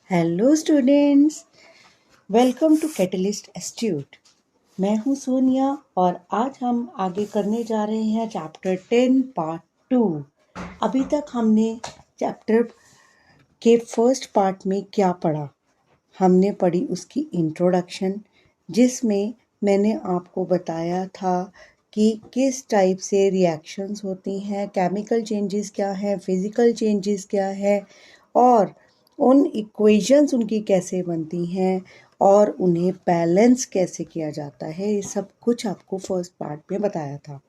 Hello students, welcome to catalyst institute. मैं हूं सोनिया और आज हम आगे करने जा रहे हैं चैप्टर 10 पार्ट 2। अभी तक हमने चैप्टर के फर्स्ट पार्ट में क्या पढ़ा? हमने पढ़ी उसकी इंट्रोडक्शन, जिसमें मैंने आपको बताया था कि किस टाइप से रिएक्शंस होती हैं, केमिकल चेंजेस क्या है, फिज़िकल चेंजेस क्या है और उन इक्वेशंस उनकी कैसे बनती हैं और उन्हें बैलेंस कैसे किया जाता है। ये सब कुछ आपको फर्स्ट पार्ट में बताया था।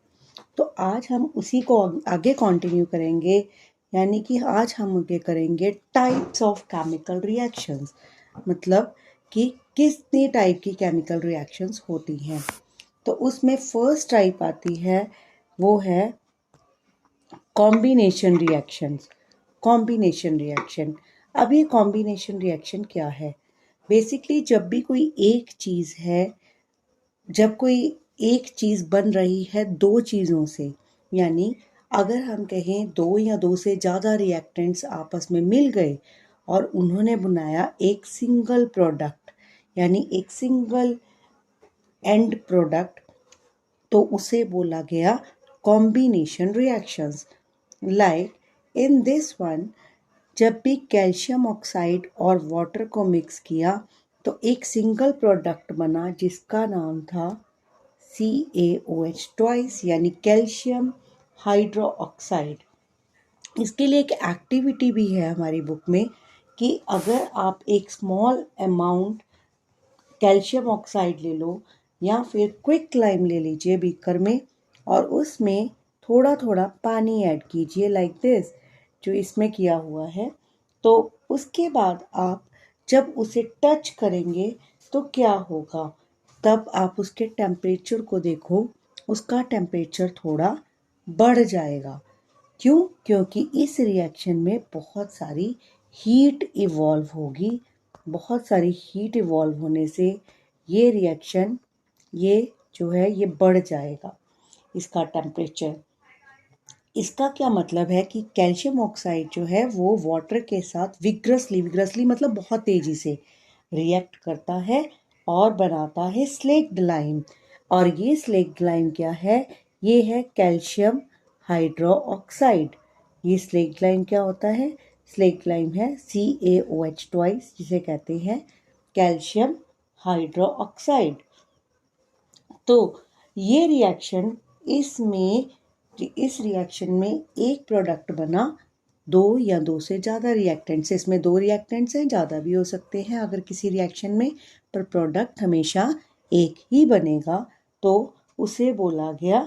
तो आज हम उसी को आगे कंटिन्यू करेंगे, यानी कि आज हम आगे करेंगे टाइप्स ऑफ केमिकल रिएक्शंस, मतलब कि कितनी टाइप की केमिकल रिएक्शंस होती हैं। तो उसमें फर्स्ट टाइप आती है, वो है कॉम्बिनेशन रिएक्शंस। कॉम्बिनेशन रिएक्शन, अब ये कॉम्बिनेशन रिएक्शन क्या है? बेसिकली जब भी कोई एक चीज़ है, जब कोई एक चीज़ बन रही है दो चीज़ों से, यानी अगर हम कहें दो या दो से ज़्यादा रिएक्टेंट्स आपस में मिल गए और उन्होंने बनाया एक सिंगल प्रोडक्ट, यानी एक सिंगल एंड प्रोडक्ट, तो उसे बोला गया combination reactions. Like in this one, जब भी कैल्शियम ऑक्साइड और वाटर को मिक्स किया तो एक सिंगल प्रोडक्ट बना जिसका नाम था CaOH ट्वाइस, यानी कैल्शियम हाइड्रो ऑक्साइड। इसके लिए एक एक्टिविटी भी है हमारी बुक में कि अगर आप एक स्मॉल अमाउंट कैल्शियम ऑक्साइड ले लो या फिर क्विक लाइम ले लीजिए बीकर में और उसमें थोड़ा थोड़ा पानी ऐड कीजिए, लाइक दिस जो इसमें किया हुआ है। तो उसके बाद आप जब उसे टच करेंगे तो क्या होगा? तब आप उसके टेम्परेचर को देखो, उसका टेम्परेचर थोड़ा बढ़ जाएगा। क्यों? क्योंकि इस रिएक्शन में बहुत सारी हीट इवॉल्व होगी। बहुत सारी हीट इवॉल्व होने से ये रिएक्शन, ये जो है ये बढ़ जाएगा इसका टेम्परेचर। इसका क्या मतलब है कि कैल्शियम ऑक्साइड जो है वो वाटर के साथ विग्रसली मतलब बहुत तेज़ी से रिएक्ट करता है और बनाता है स्लेक्ड लाइम। और ये स्लेक्ड लाइम क्या है? ये है कैल्शियम हाइड्रो ऑक्साइड। ये स्लेक्ड लाइम क्या होता है? स्लेक्ड लाइम है CaOH ट्वाइस, जिसे कहते हैं कैल्शियम हाइड्रो ऑक्साइड। तो ये रिएक्शन, इसमें इस रिएक्शन में एक प्रोडक्ट बना दो या दो से ज़्यादा रिएक्टेंट्स, इसमें दो रिएक्टेंट्स हैं, ज़्यादा भी हो सकते हैं अगर किसी रिएक्शन में, पर प्रोडक्ट हमेशा एक ही बनेगा, तो उसे बोला गया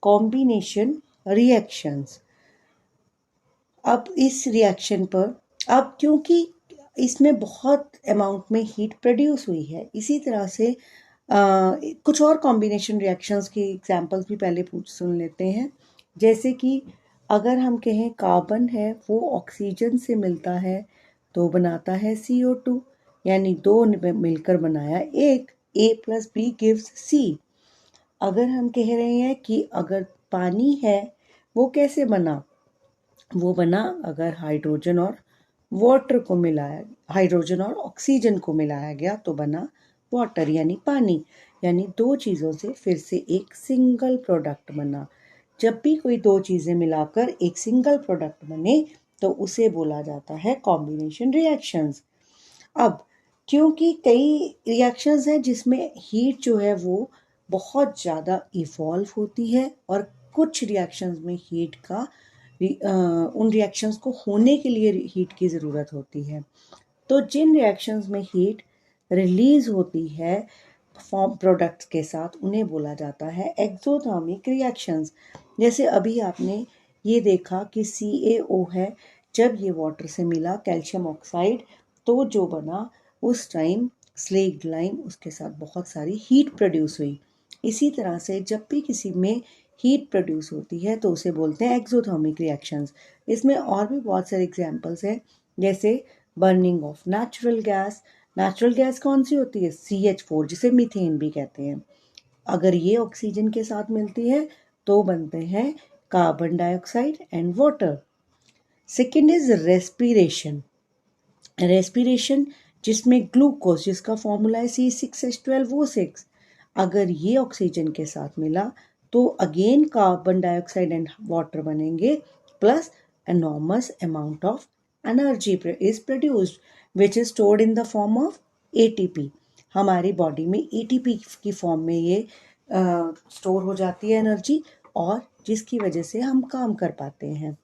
कॉम्बिनेशन रिएक्शंस। अब इस रिएक्शन पर, अब क्योंकि इसमें बहुत अमाउंट में हीट प्रोड्यूस हुई है, इसी तरह से कुछ और कॉम्बिनेशन रिएक्शंस की एग्जांपल्स भी पहले सुन लेते हैं। जैसे कि अगर हम कहें कार्बन है वो ऑक्सीजन से मिलता है तो बनाता है CO2, यानी दो मिलकर बनाया एक, A+B गिव्स C। अगर हम कह रहे हैं कि अगर पानी है वो कैसे बना? वो बना अगर हाइड्रोजन और वाटर को मिलाया, हाइड्रोजन और ऑक्सीजन को मिलाया गया तो बना वाटर, यानी पानी। यानी दो चीज़ों से फिर से एक सिंगल प्रोडक्ट बना। जब भी कोई दो चीज़ें मिलाकर एक सिंगल प्रोडक्ट बने तो उसे बोला जाता है कॉम्बिनेशन रिएक्शंस। अब क्योंकि कई रिएक्शंस हैं जिसमें हीट जो है वो बहुत ज़्यादा इवॉल्व होती है और कुछ रिएक्शंस में हीट का उन रिएक्शंस को होने के लिए हीट की ज़रूरत होती है। तो जिन रिएक्शंस में हीट रिलीज होती है फॉर्म प्रोडक्ट्स के साथ, उन्हें बोला जाता है एक्सोथर्मिक रिएक्शंस। जैसे अभी आपने ये देखा कि CaO है, जब ये वाटर से मिला कैल्शियम ऑक्साइड तो जो बना, उस टाइम स्लेक्ड लाइम, उसके साथ बहुत सारी हीट प्रोड्यूस हुई। इसी तरह से जब भी किसी में हीट प्रोड्यूस होती है तो उसे बोलते हैं एक्सोथर्मिक रिएक्शंस। इसमें और भी बहुत सारे एग्जांपल्स हैं, जैसे burning of natural gas. Natural gas कौन सी होती है? CH4, जिसे मीथेन भी कहते हैं। अगर ये ऑक्सीजन के साथ मिलती है तो बनते हैं carbon dioxide and water. Second is respiration. Respiration जिसमें ग्लूकोज जिसका फॉर्मूला है C6H12O6, अगर ये ऑक्सीजन के साथ मिला तो again carbon dioxide and water बनेंगे, plus enormous amount of energy is produced which is stored in the form of ATP. हमारी बॉडी में ATP की फॉर्म में ये स्टोर हो जाती है एनर्जी, और जिसकी वजह से हम काम कर पाते हैं।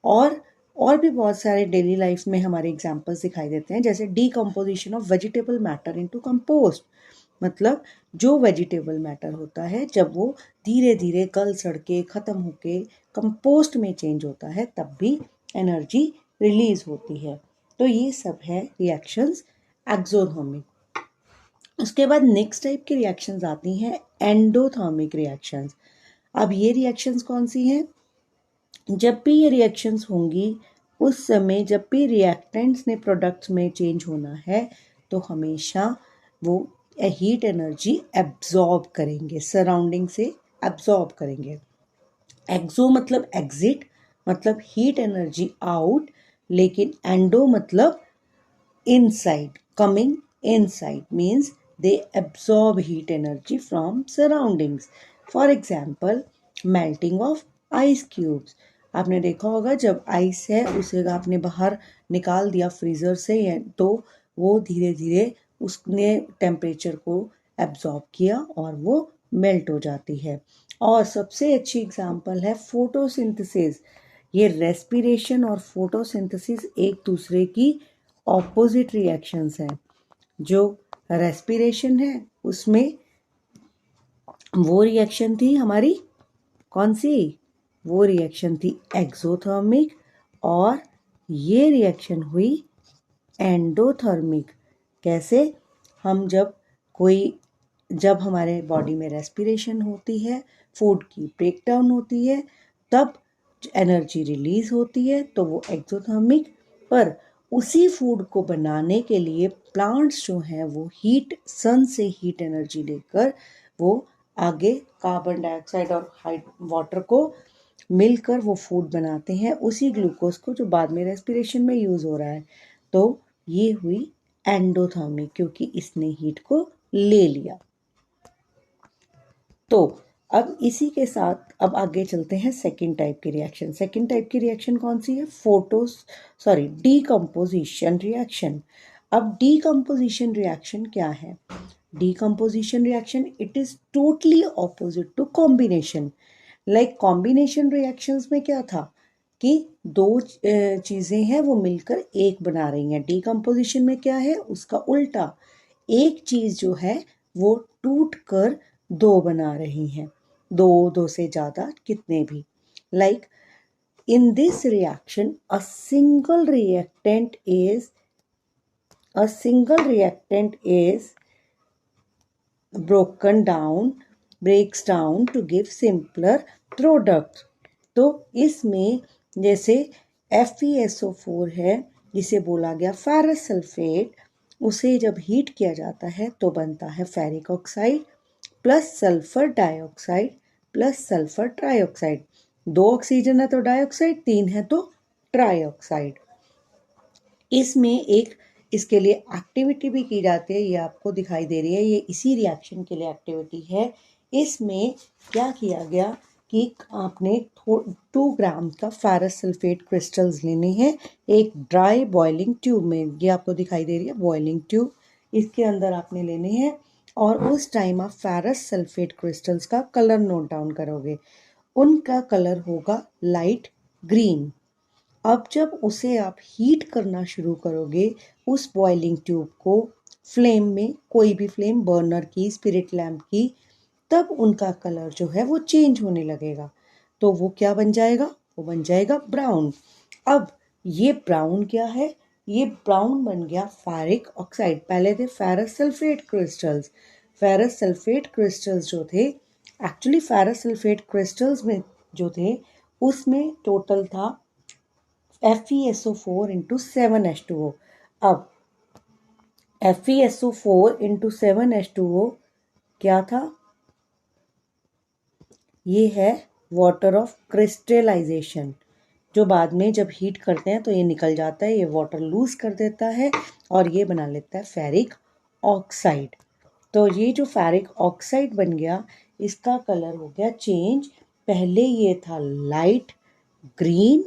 और भी बहुत सारे डेली लाइफ में हमारे एग्जांपल्स दिखाई देते हैं, जैसे decomposition of vegetable matter into compost. मतलब जो वेजिटेबल मैटर होता है जब वो धीरे धीरे गल सड़ के ख़त्म होके कंपोस्ट में चेंज होता है तब भी एनर्जी रिलीज होती है। तो ये सब है रिएक्शंस एक्सोथर्मिक। उसके बाद नेक्स्ट टाइप की रिएक्शंस आती हैं एंडोथर्मिक रिएक्शंस। अब ये रिएक्शंस कौन सी हैं? जब भी ये रिएक्शंस होंगी उस समय जब भी रिएक्टेंट्स ने प्रोडक्ट्स में चेंज होना है तो हमेशा वो हीट एनर्जी एब्जॉर्ब करेंगे, सराउंडिंग से एब्जॉर्ब करेंगे। एक्सो मतलब एग्जिट, मतलब हीट एनर्जी आउट, लेकिन एंडो मतलब inside, coming inside means they absorb heat energy from surroundings. For example, melting of ice cubes. आपने देखा होगा जब आइस है उसे आपने बाहर निकाल दिया फ्रीज़र से तो वो धीरे धीरे उसने टेम्परेचर को एब्जॉर्ब किया और वो मेल्ट हो जाती है। और सबसे अच्छी एग्जांपल है फोटोसिंथेसिस। ये रेस्पिरेशन और फोटोसिंथेसिस एक दूसरे की ऑपोजिट रिएक्शंस हैं। जो रेस्पिरेशन है उसमें वो रिएक्शन थी हमारी कौन सी? वो रिएक्शन थी एक्सोथर्मिक, और ये रिएक्शन हुई एंडोथर्मिक। कैसे? हम जब हमारे बॉडी में रेस्पिरेशन होती है, फूड की ब्रेकडाउन होती है, तब एनर्जी रिलीज होती है तो वो एक्सोथर्मिक। पर उसी फूड को बनाने के लिए प्लांट्स जो हैं वो सन से हीट एनर्जी लेकर वो आगे कार्बन डाइऑक्साइड और वाटर को मिलकर वो फूड बनाते हैं, उसी ग्लूकोज को जो बाद में रेस्पिरेशन में यूज़ हो रहा है। तो ये हुई एंडोथर्मिक क्योंकि इसने हीट को ले लिया। तो अब इसी के साथ अब आगे चलते हैं सेकंड टाइप की रिएक्शन। सेकंड टाइप की रिएक्शन कौन सी है? Decomposition reaction. अब डीकम्पोजिशन रिएक्शन क्या है? Decomposition reaction it is totally opposite to combination. Like combination reactions में क्या था कि दो चीज़ें हैं वो मिलकर एक बना रही हैं। डीकम्पोजिशन में क्या है? उसका उल्टा, एक चीज़ जो है वो टूट कर दो बना रही हैं, दो से ज़्यादा, कितने भी। Like in this reaction a single reactant is breaks down to give simpler product। तो इसमें जैसे FeSO4 है जिसे बोला गया फेरस सल्फेट, उसे जब हीट किया जाता है तो बनता है ferric oxide plus sulphur dioxide plus sulphur trioxide. दो ऑक्सीजन है तो डाइऑक्साइड, तीन है तो ट्राइऑक्साइड। इसमें एक इसके लिए एक्टिविटी भी की जाती है, ये आपको दिखाई दे रही है, ये इसी रिएक्शन के लिए एक्टिविटी है। इसमें क्या किया गया कि आपने 2 ग्राम का फेरस सल्फेट क्रिस्टल्स लेने हैं एक ड्राई बॉइलिंग ट्यूब में, ये आपको दिखाई दे रही है बॉइलिंग ट्यूब, इसके अंदर आपने लेने हैं। और उस टाइम आप फेरस सल्फेट क्रिस्टल्स का कलर नोट डाउन करोगे, उनका कलर होगा लाइट ग्रीन। अब जब उसे आप हीट करना शुरू करोगे उस बॉइलिंग ट्यूब को फ्लेम में, कोई भी फ्लेम, बर्नर की, स्पिरिट लैम्प की, तब उनका कलर जो है वो चेंज होने लगेगा। तो वो क्या बन जाएगा? वो बन जाएगा ब्राउन। अब ये ब्राउन क्या है? ये ब्राउन बन गया फेरिक ऑक्साइड। पहले थे ferrous sulphate crystals. Ferrous sulphate crystals जो थे, एक्चुअली फेरस सल्फेट क्रिस्टल्स में जो थे उसमें टोटल था FeSO4 into 7H2O। अब FeSO4 into 7H2O क्या था? ये है वाटर ऑफ क्रिस्टलाइजेशन। जो बाद में जब हीट करते हैं तो ये निकल जाता है, ये वाटर लूज कर देता है और ये बना लेता है फेरिक ऑक्साइड। तो ये जो फेरिक ऑक्साइड बन गया, इसका कलर हो गया चेंज। पहले ये था लाइट ग्रीन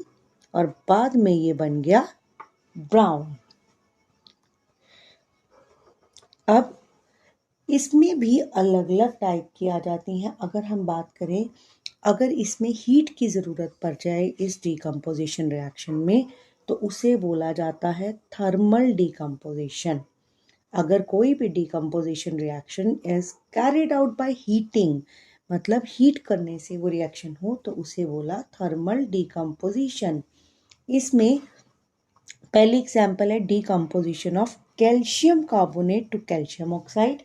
और बाद में ये बन गया ब्राउन। अब इसमें भी अलग अलग टाइप की आ जाती हैं। अगर हम बात करें, अगर इसमें हीट की ज़रूरत पड़ जाए इस डिकम्पोजिशन रिएक्शन में, तो उसे बोला जाता है थर्मल डिकम्पोजिशन। अगर कोई भी decomposition reaction is carried out by heating, मतलब हीट करने से वो रिएक्शन हो, तो उसे बोला थर्मल डिकम्पोजिशन। इसमें पहली एग्जांपल है decomposition of calcium carbonate to calcium oxide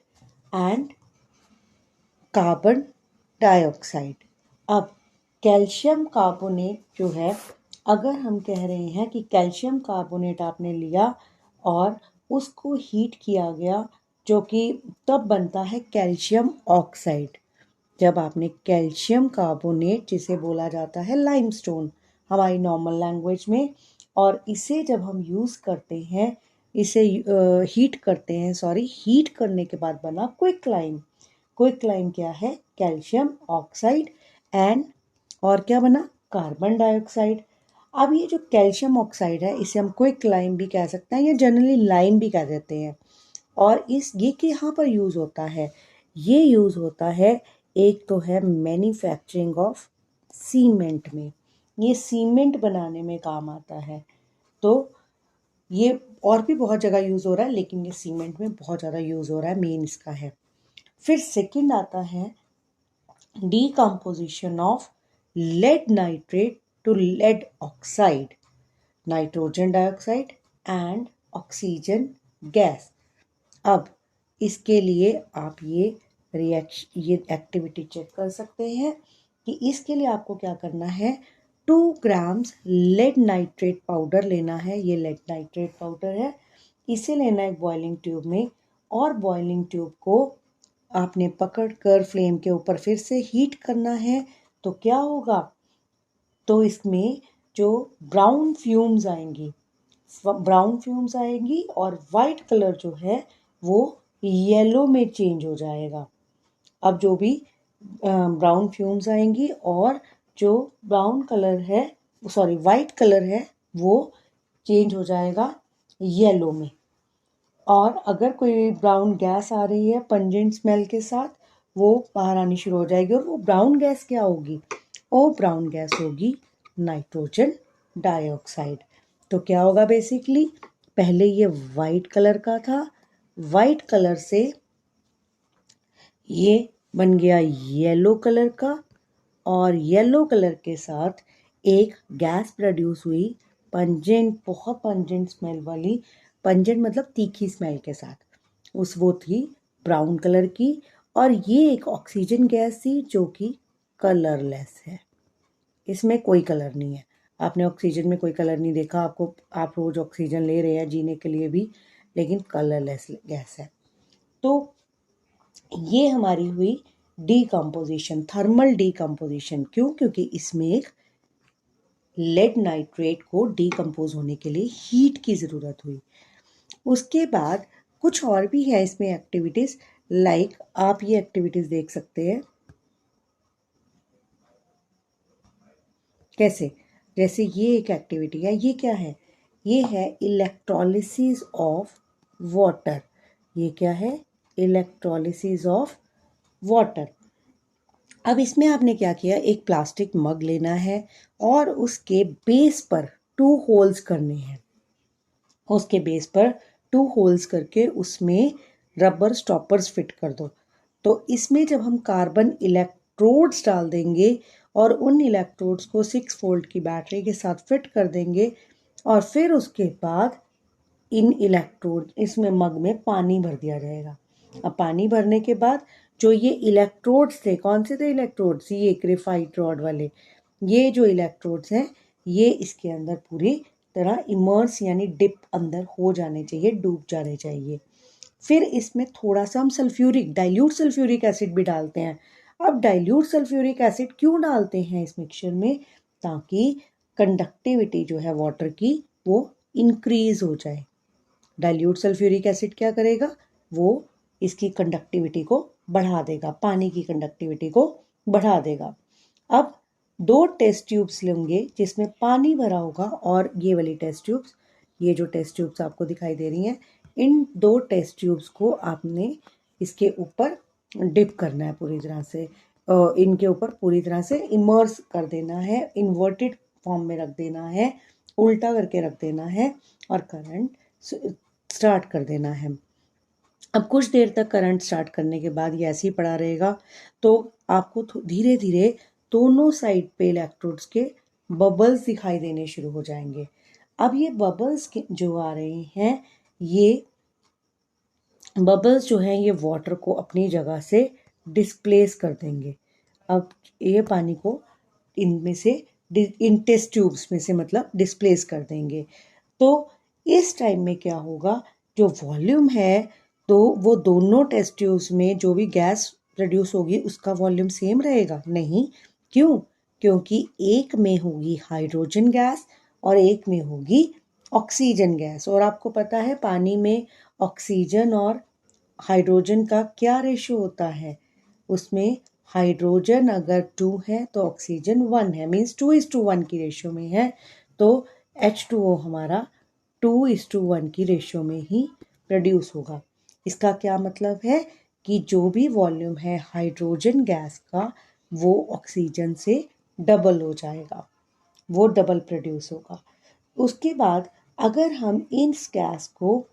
and carbon dioxide. अब कैल्शियम कार्बोनेट जो है, अगर हम कह रहे हैं कि कैल्शियम कार्बोनेट आपने लिया और उसको हीट किया गया, जो कि तब बनता है कैल्शियम ऑक्साइड। जब आपने कैल्शियम कार्बोनेट, जिसे बोला जाता है लाइमस्टोन हमारी नॉर्मल लैंग्वेज में, और इसे जब हम यूज़ करते हैं, इसे हीट करते हैं, हीट करने के बाद बना क्विकलाइम। क्विकलाइम क्या है? कैल्शियम ऑक्साइड एंड और क्या बना? Carbon dioxide. अब ये जो कैल्शियम ऑक्साइड है, इसे हम क्विकलाइम भी कह सकते हैं या जनरली लाइम भी कह देते हैं। और ये कि यहाँ पर यूज़ होता है, ये यूज़ होता है, एक तो है मैन्युफैक्चरिंग ऑफ सीमेंट में, ये सीमेंट बनाने में काम आता है। तो ये और भी बहुत जगह यूज़ हो रहा है, लेकिन ये सीमेंट में बहुत ज़्यादा यूज़ हो रहा है, मेन इसका है। फिर सेकंड आता है decomposition of lead nitrate to lead oxide, nitrogen dioxide and oxygen gas. अब इसके लिए आप ये एक्टिविटी चेक कर सकते हैं कि इसके लिए आपको क्या करना है। 2 ग्राम्स लेड नाइट्रेट पाउडर लेना है, ये लेड नाइट्रेट पाउडर है। इसे लेना है बॉइलिंग ट्यूब में, और बॉइलिंग ट्यूब को आपने पकड़कर फ्लेम के ऊपर फिर से हीट करना है। तो क्या होगा, तो इसमें जो ब्राउन फ्यूम्स आएंगी और वाइट कलर जो है वो येलो में चेंज हो जाएगा। अब जो भी ब्राउन फ्यूम्स आएंगी और जो ब्राउन कलर है, वाइट कलर है, वो चेंज हो जाएगा येलो में। और अगर कोई ब्राउन गैस आ रही है पंजेंट स्मेल के साथ, वो बाहर आनी शुरू हो जाएगी। और वो ब्राउन गैस क्या होगी? वो ब्राउन गैस होगी नाइट्रोजन डाइऑक्साइड। तो क्या होगा बेसिकली, पहले ये वाइट कलर का था, वाइट कलर से ये बन गया येलो कलर का, और येलो कलर के साथ एक गैस प्रोड्यूस हुई पंजेंट, बहुत पंजेंट स्मेल वाली, पंजेंट मतलब तीखी स्मेल के साथ, वो थी ब्राउन कलर की। और ये एक ऑक्सीजन गैस थी जो कि कलरलेस है, इसमें कोई कलर नहीं है। आपने ऑक्सीजन में कोई कलर नहीं देखा, आप रोज ऑक्सीजन ले रहे हैं जीने के लिए भी, लेकिन कलरलेस गैस है। तो ये हमारी हुई डिकम्पोजिशन, थर्मल डिकम्पोजिशन। क्यों? क्योंकि इसमें एक लेड नाइट्रेट को डिकम्पोज होने के लिए हीट की ज़रूरत हुई। उसके बाद कुछ और भी है इसमें एक्टिविटीज़, लाइक आप ये एक्टिविटीज़ देख सकते हैं कैसे, जैसे ये एक एक्टिविटी है, ये क्या है? ये है इलेक्ट्रोलिसिस ऑफ वाटर। ये क्या है? Electrolysis of water. अब इसमें आपने क्या किया, एक प्लास्टिक मग लेना है और उसके बेस पर 2 होल्स करने हैं। उसके बेस पर 2 होल्स करके उसमें रबर स्टॉपर्स फिट कर दो। तो इसमें जब हम कार्बन इलेक्ट्रोड्स डाल देंगे और उन इलेक्ट्रोड्स को 6 वोल्ट की बैटरी के साथ फिट कर देंगे, और फिर उसके बाद इन इलेक्ट्रोड, इसमें मग में पानी भर दिया जाएगा। अब पानी भरने के बाद जो ये इलेक्ट्रोड्स थे, कौन से थे इलेक्ट्रोड्स? ये ग्रेफाइट रॉड वाले, ये जो इलेक्ट्रोड्स हैं, ये इसके अंदर पूरी तरह इमर्स यानी डिप अंदर हो जाने चाहिए, डूब जाने चाहिए। फिर इसमें थोड़ा सा हम डाइल्यूट सल्फ्यूरिक एसिड भी डालते हैं। अब डाइल्यूट सल्फ्यूरिक एसिड क्यों डालते हैं इस मिक्सचर में? ताकि कंडक्टिविटी जो है वाटर की वो इंक्रीज हो जाए। डाइल्यूट सल्फ्यूरिक एसिड क्या करेगा, वो इसकी कंडक्टिविटी को बढ़ा देगा, पानी की कंडक्टिविटी को बढ़ा देगा। अब 2 टेस्ट ट्यूब्स लेंगे जिसमें पानी भरा होगा, और ये वाली टेस्ट ट्यूब्स, ये जो टेस्ट ट्यूब्स आपको दिखाई दे रही हैं, इन 2 टेस्ट ट्यूब्स को आपने इसके ऊपर डिप करना है पूरी तरह से, इनके ऊपर पूरी तरह से इमर्स कर देना है, इन्वर्टेड फॉर्म में रख देना है, उल्टा करके रख देना है और करंट स्टार्ट कर देना है। अब कुछ देर तक करंट स्टार्ट करने के बाद ये ऐसे ही पड़ा रहेगा, तो आपको धीरे धीरे दोनों साइड पे इलेक्ट्रोड्स के बबल्स दिखाई देने शुरू हो जाएंगे। अब ये बबल्स जो आ रहे हैं, ये बबल्स जो हैं ये वाटर को अपनी जगह से डिस्प्लेस कर देंगे। अब ये पानी को इनमें से, इन टेस्ट ट्यूब्स में से मतलब डिस्प्लेस कर देंगे। तो इस टाइम में क्या होगा, जो वॉल्यूम है तो वो दोनों टेस्ट ट्यूब्स में जो भी गैस प्रोड्यूस होगी उसका वॉल्यूम सेम रहेगा? नहीं। क्यों? क्योंकि एक में होगी हाइड्रोजन गैस और एक में होगी ऑक्सीजन गैस। और आपको पता है पानी में ऑक्सीजन और हाइड्रोजन का क्या रेशो होता है, उसमें हाइड्रोजन अगर 2 है तो ऑक्सीजन 1 है, मीन्स 2:1 की रेशो में है। तो H2O हमारा 2:1 की रेशो में ही प्रोड्यूस होगा। इसका क्या मतलब है कि जो भी वॉल्यूम है हाइड्रोजन गैस का वो ऑक्सीजन से डबल हो जाएगा, वो डबल प्रोड्यूस होगा। उसके बाद अगर हम इस गैस को,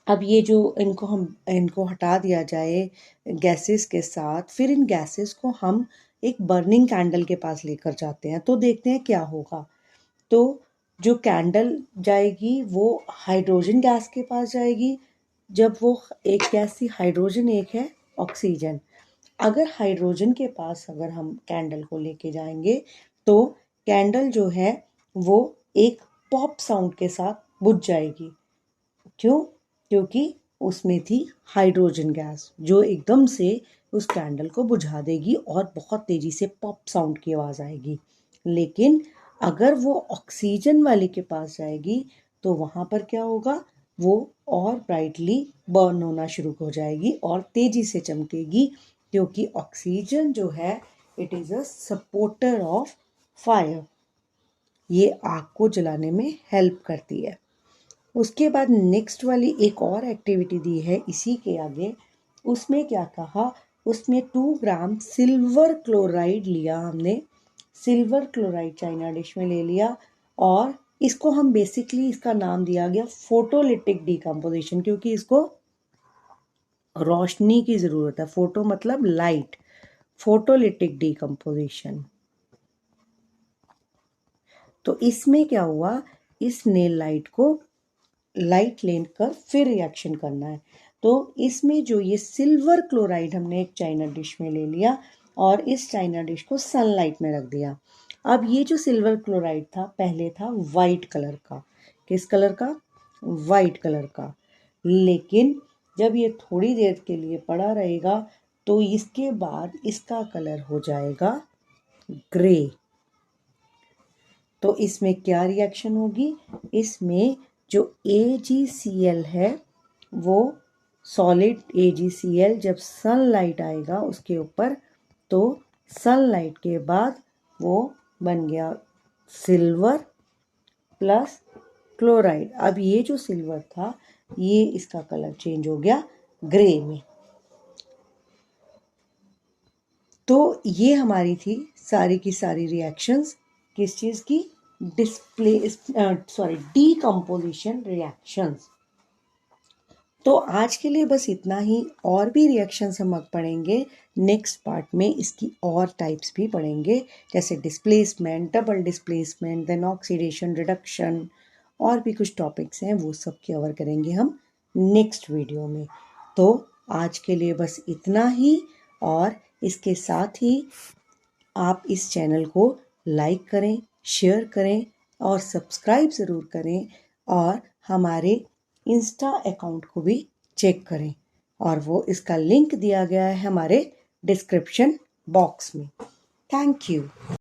अब ये जो इनको हटा दिया जाए गैसेस के साथ, फिर इन गैसेस को हम एक बर्निंग कैंडल के पास लेकर जाते हैं, तो देखते हैं क्या होगा। तो जो कैंडल जाएगी वो हाइड्रोजन गैस के पास जाएगी। जब वो एक गैस थी हाइड्रोजन, एक है ऑक्सीजन। अगर हाइड्रोजन के पास अगर हम कैंडल को लेके जाएंगे तो कैंडल जो है वो एक पॉप साउंड के साथ बुझ जाएगी। क्यों? क्योंकि उसमें थी हाइड्रोजन गैस जो एकदम से उस कैंडल को बुझा देगी और बहुत तेजी से पॉप साउंड की आवाज़ आएगी। लेकिन अगर वो ऑक्सीजन वाले के पास जाएगी तो वहाँ पर क्या होगा, वो और ब्राइटली बर्न होना शुरू हो जाएगी और तेजी से चमकेगी, क्योंकि ऑक्सीजन जो है it is a supporter of fire, ये आग को जलाने में हेल्प करती है। उसके बाद नेक्स्ट वाली एक और एक्टिविटी दी है इसी के आगे, उसमें क्या कहा, उसमें 2 ग्राम सिल्वर क्लोराइड लिया हमने, सिल्वर क्लोराइड चाइना डिश में ले लिया, और इसको हम बेसिकली इसका नाम दिया गया फोटोलिटिक डिकम्पोजिशन, क्योंकि इसको रोशनी की ज़रूरत है। फोटो मतलब लाइट, फोटोलिटिक डिकम्पोजिशन। तो इसमें क्या हुआ, इस नेल लाइट को लाइट लेकर फिर रिएक्शन करना है। तो इसमें जो ये सिल्वर क्लोराइड हमने एक चाइना डिश में ले लिया और इस चाइना डिश को सनलाइट में रख दिया। अब ये जो सिल्वर क्लोराइड था पहले था वाइट कलर का, किस कलर का? वाइट कलर का। लेकिन जब ये थोड़ी देर के लिए पड़ा रहेगा तो इसके बाद इसका कलर हो जाएगा ग्रे। तो इसमें क्या रिएक्शन होगी, इसमें जो AgCl है वो सॉलिड AgCl जब सनलाइट आएगा उसके ऊपर, तो सनलाइट के बाद वो बन गया सिल्वर प्लस क्लोराइड। अब ये जो सिल्वर था ये इसका कलर चेंज हो गया ग्रे में। तो ये हमारी थी सारी की सारी रिएक्शंस किस चीज़ की, डीकम्पोजिशन रिएक्शंस। तो आज के लिए बस इतना ही, और भी रिएक्शंस हम अब पढ़ेंगे नेक्स्ट पार्ट में, इसकी और टाइप्स भी पढ़ेंगे, जैसे displacement, double displacement, then oxidation, reduction, और भी कुछ टॉपिक्स हैं वो सब कवर करेंगे हम नेक्स्ट वीडियो में। तो आज के लिए बस इतना ही, और इसके साथ ही आप इस चैनल को लाइक करें, शेयर करें और सब्सक्राइब ज़रूर करें, और हमारे इंस्टा अकाउंट को भी चेक करें, और वो इसका लिंक दिया गया है हमारे डिस्क्रिप्शन बॉक्स में। Thank you.